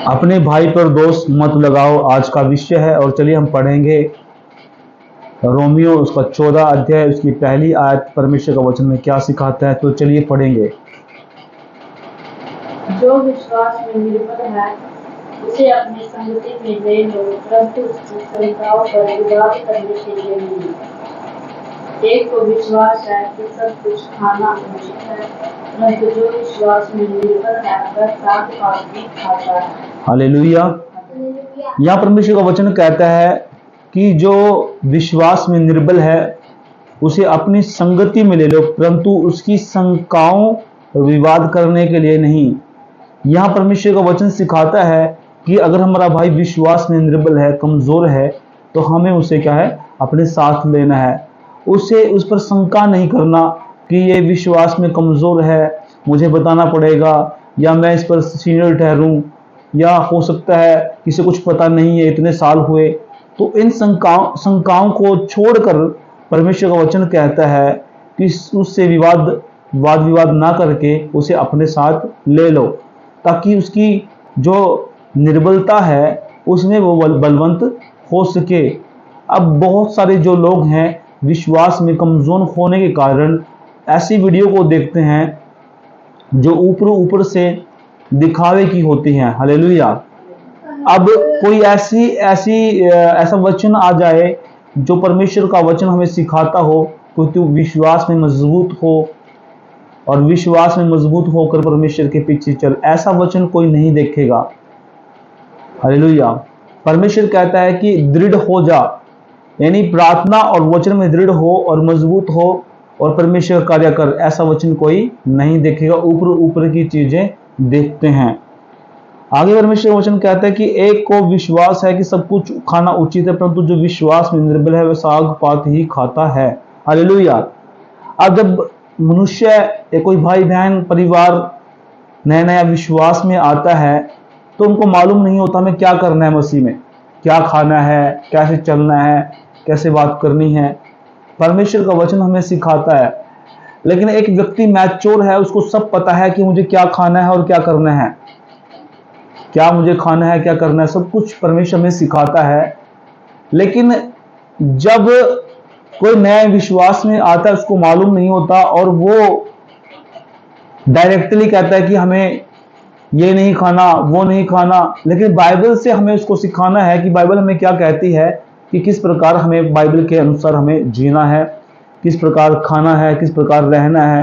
अपने भाई पर दोष मत लगाओ आज का विषय है। और चलिए हम पढ़ेंगे रोमियो उसका 14 अध्याय उसकी पहली आयत परमेश्वर का वचन में क्या सिखाता है। तो चलिए पढ़ेंगे। जो विश्वास में निर्भर है उसे अपनी संगति में ले लो, परंतु उसकी शंकाओं पर विवाद करने के लिए नहीं। एक को विश्वास है कि सब कुछ खाना उचित है, परंतु जो विश्वास में निर्भर है वह साग पात भी खाता है। हालेलुया। यहाँ परमेश्वर का वचन कहता है कि जो विश्वास में निर्बल है उसे अपनी संगति में ले लो, परंतु उसकी शंकाओं और विवाद करने के लिए नहीं। यहाँ परमेश्वर का वचन सिखाता है कि अगर हमारा भाई विश्वास में निर्बल है, कमजोर है, तो हमें उसे क्या है, अपने साथ लेना है। उसे उस पर शंका नहीं करना कि ये विश्वास में कमजोर है, मुझे बताना पड़ेगा, या मैं इस पर सीनियर ठहरूं, या हो सकता है किसी कुछ पता नहीं है, इतने साल हुए। तो इन शंकाओं को छोड़कर परमेश्वर का वचन कहता है कि उससे वाद विवाद ना करके उसे अपने साथ ले लो, ताकि उसकी जो निर्बलता है उसमें वो बलवंत हो सके। अब बहुत सारे जो लोग हैं विश्वास में कमजोर होने के कारण ऐसी वीडियो को देखते हैं जो ऊपर से दिखावे की होती हैं। हालेलुया। अब कोई ऐसा वचन आ जाए जो परमेश्वर का वचन हमें सिखाता हो कि तू विश्वास में मजबूत हो और विश्वास में मजबूत होकर परमेश्वर के पीछे चल, ऐसा वचन कोई नहीं देखेगा। हालेलुया। परमेश्वर कहता है कि दृढ़ हो जा, यानी प्रार्थना और वचन में दृढ़ हो और मजबूत हो और परमेश्वर कार्य कर, ऐसा वचन कोई नहीं देखेगा। ऊपर की चीजें देखते हैं। आगे परमेश्वर वचन कहता है कि एक को विश्वास है कि सब कुछ खाना उचित है, परंतु जो विश्वास में निर्बल है वह साग पात ही खाता है। हालेलुया। अब जब मनुष्य कोई भाई बहन परिवार नया विश्वास में आता है तो उनको मालूम नहीं होता हमें क्या करना है, मसीह में क्या खाना है, कैसे चलना है, कैसे बात करनी है। परमेश्वर का वचन हमें सिखाता है। लेकिन एक व्यक्ति मैच्योर है, उसको सब पता है कि मुझे क्या खाना है और क्या करना है, क्या मुझे खाना है, क्या करना है, सब कुछ परमेश्वर हमें सिखाता है। लेकिन जब कोई नया विश्वास में आता है उसको मालूम नहीं होता और वो डायरेक्टली कहता है कि हमें ये नहीं खाना, वो नहीं खाना। लेकिन बाइबल से हमें उसको सिखाना है कि बाइबल हमें क्या कहती है, कि किस प्रकार हमें बाइबल के अनुसार हमें जीना है, किस प्रकार खाना है, किस प्रकार रहना है।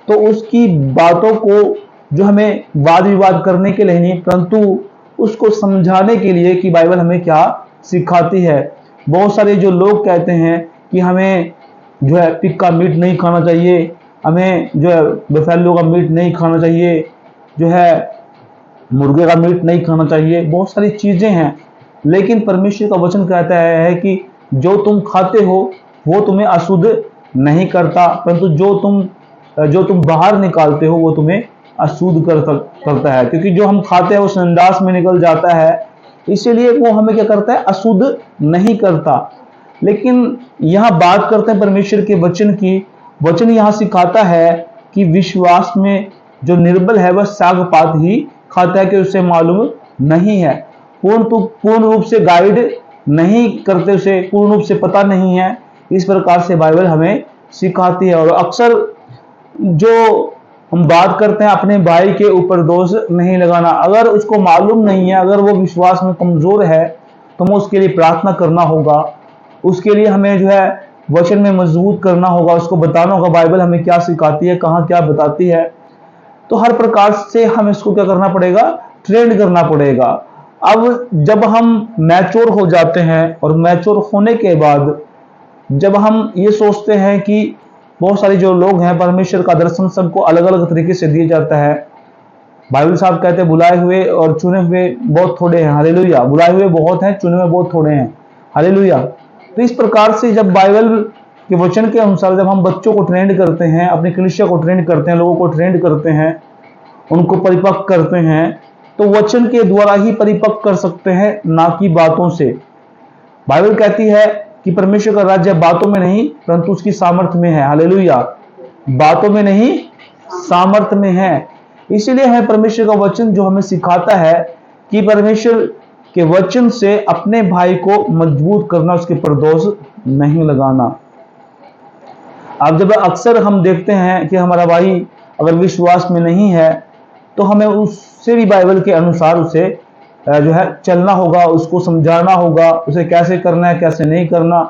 तो उसकी बातों को जो हमें वाद विवाद करने के लिए नहीं, परंतु उसको समझाने के लिए कि बाइबल हमें क्या सिखाती है। बहुत सारे जो लोग कहते हैं कि हमें जो है पिग का मीट नहीं खाना चाहिए, हमें जो है बफेलो का मीट नहीं खाना चाहिए, जो है मुर्गे का मीट नहीं खाना चाहिए, बहुत सारी चीजें हैं। लेकिन परमेश्वर का वचन कहता है कि जो तुम खाते हो वो तुम्हें अशुद्ध नहीं करता, परंतु जो तुम बाहर निकालते हो वो तुम्हें अशुद्ध करता है। क्योंकि जो हम खाते हैं वो संडास में निकल जाता है, इसीलिए वो हमें क्या करता है, अशुद्ध नहीं करता। लेकिन यहाँ बात करते हैं परमेश्वर के वचन की। वचन यहाँ सिखाता है कि विश्वास में जो निर्बल है वह साग पात ही खाता है, कि उसे मालूम नहीं है, पूर्ण रूप से गाइड नहीं करते, उसे पूर्ण रूप से पता नहीं है। इस प्रकार से बाइबल हमें सिखाती है। और अक्सर जो हम बात करते हैं अपने भाई के ऊपर दोष नहीं लगाना, अगर उसको मालूम नहीं है, अगर वो विश्वास में कमजोर है तो हमें उसके लिए प्रार्थना करना होगा, उसके लिए हमें जो है वचन में मजबूत करना होगा, उसको बताना होगा बाइबल हमें क्या सिखाती है, कहाँ क्या बताती है। तो हर प्रकार से हमें इसको क्या करना पड़ेगा, ट्रेंड करना पड़ेगा। अब जब हम मैच्योर हो जाते हैं और मैच्योर होने के बाद जब हम ये सोचते हैं कि बहुत सारे जो लोग हैं, परमेश्वर का दर्शन सबको अलग अलग तरीके से दिया जाता है। बाइबल साहब कहते हैं बुलाए हुए और चुने हुए बहुत थोड़े हैं। हालेलुया। बुलाए हुए बहुत हैं, चुने हुए बहुत थोड़े हैं। हालेलुया। तो इस प्रकार से जब बाइबल के वचन के अनुसार जब हम बच्चों को ट्रेंड करते हैं, अपनी कलीसिया को ट्रेंड करते हैं, लोगों को ट्रेंड करते हैं, उनको परिपक्व करते हैं, तो वचन के द्वारा ही परिपक्व कर सकते हैं, ना कि बातों से। बाइबल कहती है कि परमेश्वर का राज्य बातों में नहीं परंतु उसकी सामर्थ्य में है। हालेलुया। बातों में नहीं, सामर्थ्य में है। इसीलिए है परमेश्वर का वचन जो हमें सिखाता है कि परमेश्वर के वचन से अपने भाई को मजबूत करना, उसके पर दोष नहीं लगाना। अब जब अक्सर हम देखते हैं कि हमारा भाई अगर विश्वास में नहीं है तो हमें उससे भी बाइबल के अनुसार उसे जो है चलना होगा, उसको समझाना होगा, उसे कैसे करना है कैसे नहीं करना।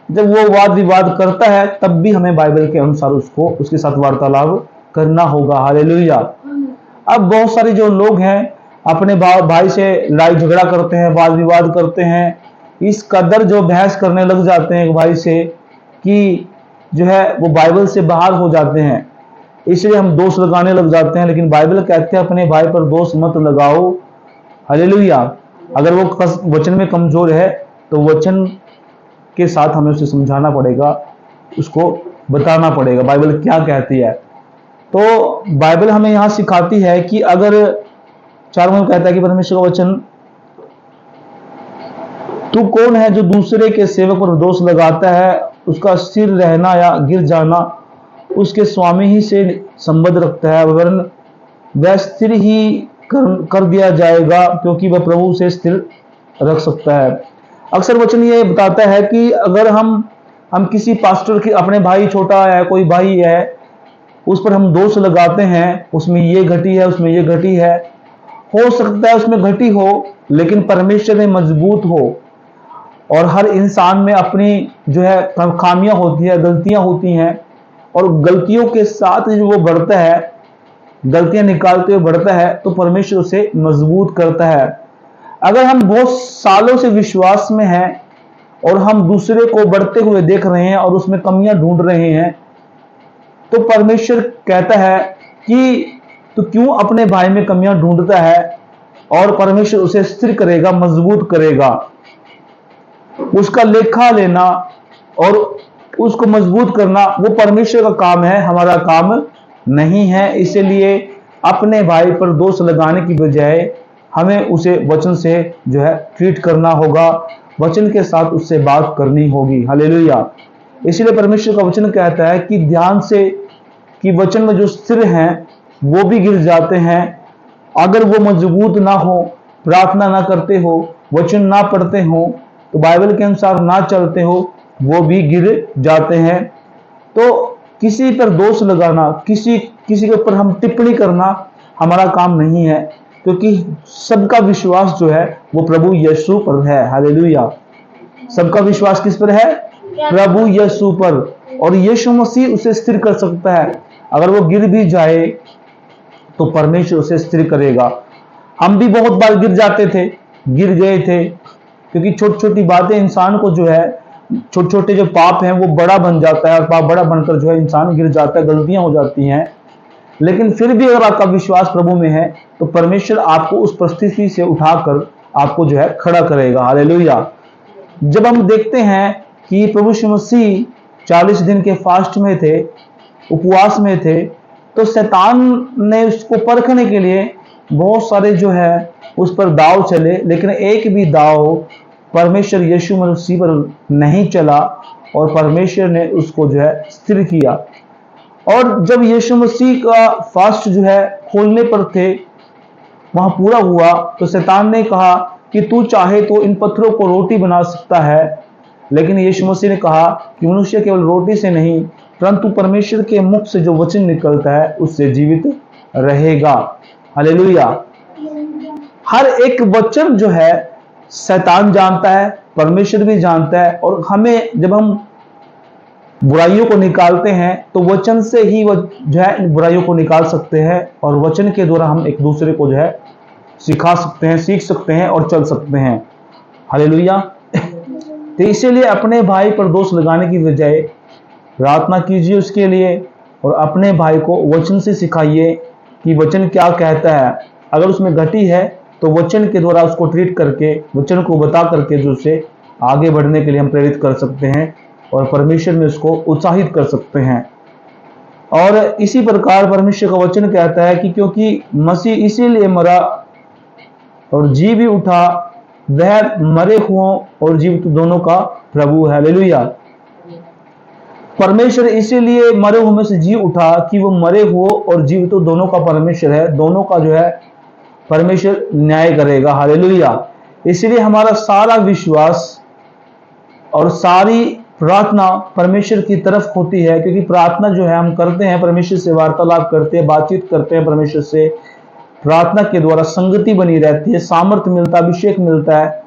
जब वो वाद विवाद करता है तब भी हमें बाइबल के अनुसार उसको उसके साथ वार्तालाप करना होगा। हालेलुया। अब बहुत सारे जो लोग हैं अपने भाई से लड़ाई झगड़ा करते हैं, वाद विवाद करते हैं, इस कदर जो बहस करने लग जाते हैं एक भाई से कि जो है वो बाइबल से बाहर हो जाते हैं, इसलिए हम दोष लगाने लग जाते हैं। लेकिन बाइबल कहते हैं अपने भाई पर दोष मत लगाओ। हालेलुया। अगर वो वचन में कमजोर है तो वचन के साथ हमें उसे समझाना पड़ेगा, उसको बताना पड़ेगा बाइबल क्या कहती है। तो बाइबल हमें यहां सिखाती है कि अगर 4 में कहता है कि परमेश्वर का वचन, तू कौन है जो दूसरे के सेवक पर दोष लगाता है, उसका स्थिर रहना या गिर जाना उसके स्वामी ही से संबंध रखता है, वरन वह स्थिर ही कर दिया जाएगा क्योंकि वह प्रभु से स्थिर रख सकता है। अक्सर वचन ये बताता है कि अगर हम किसी पास्टर की, अपने भाई छोटा है, कोई भाई है, उस पर हम दोष लगाते हैं, उसमें ये घटी है, उसमें ये घटी है, हो सकता है उसमें घटी हो लेकिन परमेश्वर में मजबूत हो। और हर इंसान में अपनी जो है खामियां होती है, गलतियां होती हैं, और गलतियों के साथ जो वो बढ़ता है, गलतियां निकालते हुए बढ़ता है, तो परमेश्वर उसे मजबूत करता है। अगर हम बहुत सालों से विश्वास में हैं और हम दूसरे को बढ़ते हुए देख रहे हैं और उसमें कमियां ढूंढ रहे हैं, तो परमेश्वर कहता है कि तू क्यों अपने भाई में कमियां ढूंढता है, और परमेश्वर उसे स्थिर करेगा, मजबूत करेगा। उसका लेखा लेना और उसको मजबूत करना वो परमेश्वर का काम है, हमारा काम नहीं है। इसलिए अपने भाई पर दोष लगाने की बजाय हमें उसे वचन से जो है ट्रीट करना होगा, वचन के साथ उससे बात करनी होगी। हालेलुया। इसलिए परमेश्वर का वचन कहता है कि ध्यान से, कि वचन में जो स्थिर हैं वो भी गिर जाते हैं। अगर वो मजबूत ना हो, प्रार्थना ना करते हो, वचन ना पढ़ते हो, तो बाइबल के अनुसार ना चलते हो, वो भी गिर जाते हैं। तो किसी पर दोष लगाना, किसी के ऊपर हम टिप्पणी करना हमारा काम नहीं है, क्योंकि सबका विश्वास जो है वो प्रभु यीशु पर है। हालेलुया। सबका विश्वास किस पर है? प्रभु यीशु पर। और यीशु मसीह उसे स्थिर कर सकता है। अगर वो गिर भी जाए तो परमेश्वर उसे स्थिर करेगा। हम भी बहुत बार गिर जाते थे, गिर गए थे, क्योंकि छोटी छोटी बातें इंसान को जो है, छोटे छोटे जो पाप हैं वो बड़ा बन जाता है, और पाप बड़ा बनकर जो है इंसान गिर जाता है, गलतियां हो जाती हैं। लेकिन फिर भी अगर आपका विश्वास प्रभु में है तो परमेश्वर आपको उस परिस्थिति से उठाकर आपको जो है खड़ा करेगा। हालेलुया। जब हम देखते हैं कि प्रभु यीशु मसीह 40 दिन के फास्ट में थे, उपवास में थे, तो शैतान ने उसको परखने के लिए बहुत सारे जो है उस पर दाव चले, लेकिन एक भी दाव परमेश्वर यीशु मसीह पर नहीं चला, और परमेश्वर ने उसको जो है स्थिर किया। और जब यीशु मसीह का फास्ट जो है खोलने पर थे, वहां पूरा हुआ, तो शैतान ने कहा कि तू चाहे तो इन पत्थरों को रोटी बना सकता है। लेकिन यीशु मसीह ने कहा कि मनुष्य केवल रोटी से नहीं परंतु परमेश्वर के मुख से जो वचन निकलता है उससे जीवित रहेगा। हालेलुया। हर एक वचन जो है शैतान जानता है, परमेश्वर भी जानता है, और हमें जब हम बुराइयों को निकालते हैं तो वचन से ही वो जो है बुराइयों को निकाल सकते हैं, और वचन के द्वारा हम एक दूसरे को जो है सिखा सकते हैं, सीख सकते हैं और चल सकते हैं। हालेलुया। तो इसीलिए अपने भाई पर दोष लगाने की बजाय प्रार्थना कीजिए उसके लिए, और अपने भाई को वचन से सिखाइए कि वचन क्या कहता है। अगर उसमें घटी है तो वचन के द्वारा उसको ट्रीट करके, वचन को बता करके जो उसे आगे बढ़ने के लिए हम प्रेरित कर सकते हैं, और परमेश्वर में उसको उत्साहित कर सकते हैं। और इसी प्रकार परमेश्वर का वचन कहता है कि क्योंकि मसीह इसीलिए मरा और जी भी उठा, वह मरे हुओं और जीवित दोनों का प्रभु है। हालेलुया। परमेश्वर इसीलिए मरे हुए में से जी उठा कि वो मरे हुए और जीवित तो दोनों का परमेश्वर है, दोनों का जो है परमेश्वर न्याय करेगा। हालेलुया। इसलिए हमारा सारा विश्वास और सारी प्रार्थना परमेश्वर की तरफ होती है, क्योंकि प्रार्थना जो है हम करते हैं, परमेश्वर से वार्तालाप करते हैं, बातचीत करते हैं परमेश्वर से। प्रार्थना के द्वारा संगति बनी रहती है, सामर्थ्य मिलता है, अभिषेक मिलता है,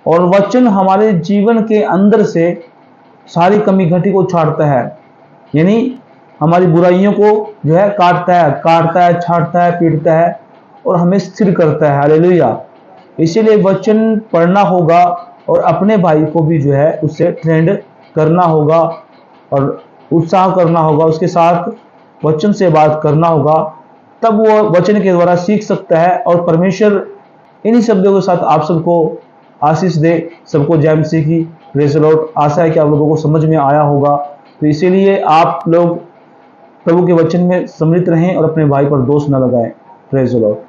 और वचन हमारे जीवन के अंदर से सारी कमी घटी को छाड़ता है, यानी हमारी बुराइयों को जो है काटता है, छाड़ता है, पीटता है और हमें स्थिर करता है। हालेलुया। इसीलिए वचन पढ़ना होगा और अपने भाई को भी जो है उससे ट्रेंड करना होगा और उत्साह करना होगा, उसके साथ वचन से बात करना होगा, तब वो वचन के द्वारा सीख सकता है। और परमेश्वर इन्हीं शब्दों के साथ आप सबको आशीष दे। सबको जय मसीह की। Praise the Lord. आशा है कि आप लोगों को समझ में आया होगा। तो इसीलिए आप लोग प्रभु के वचन में सम्मिलित रहें और अपने भाई पर दोष न लगाएं। Praise the Lord.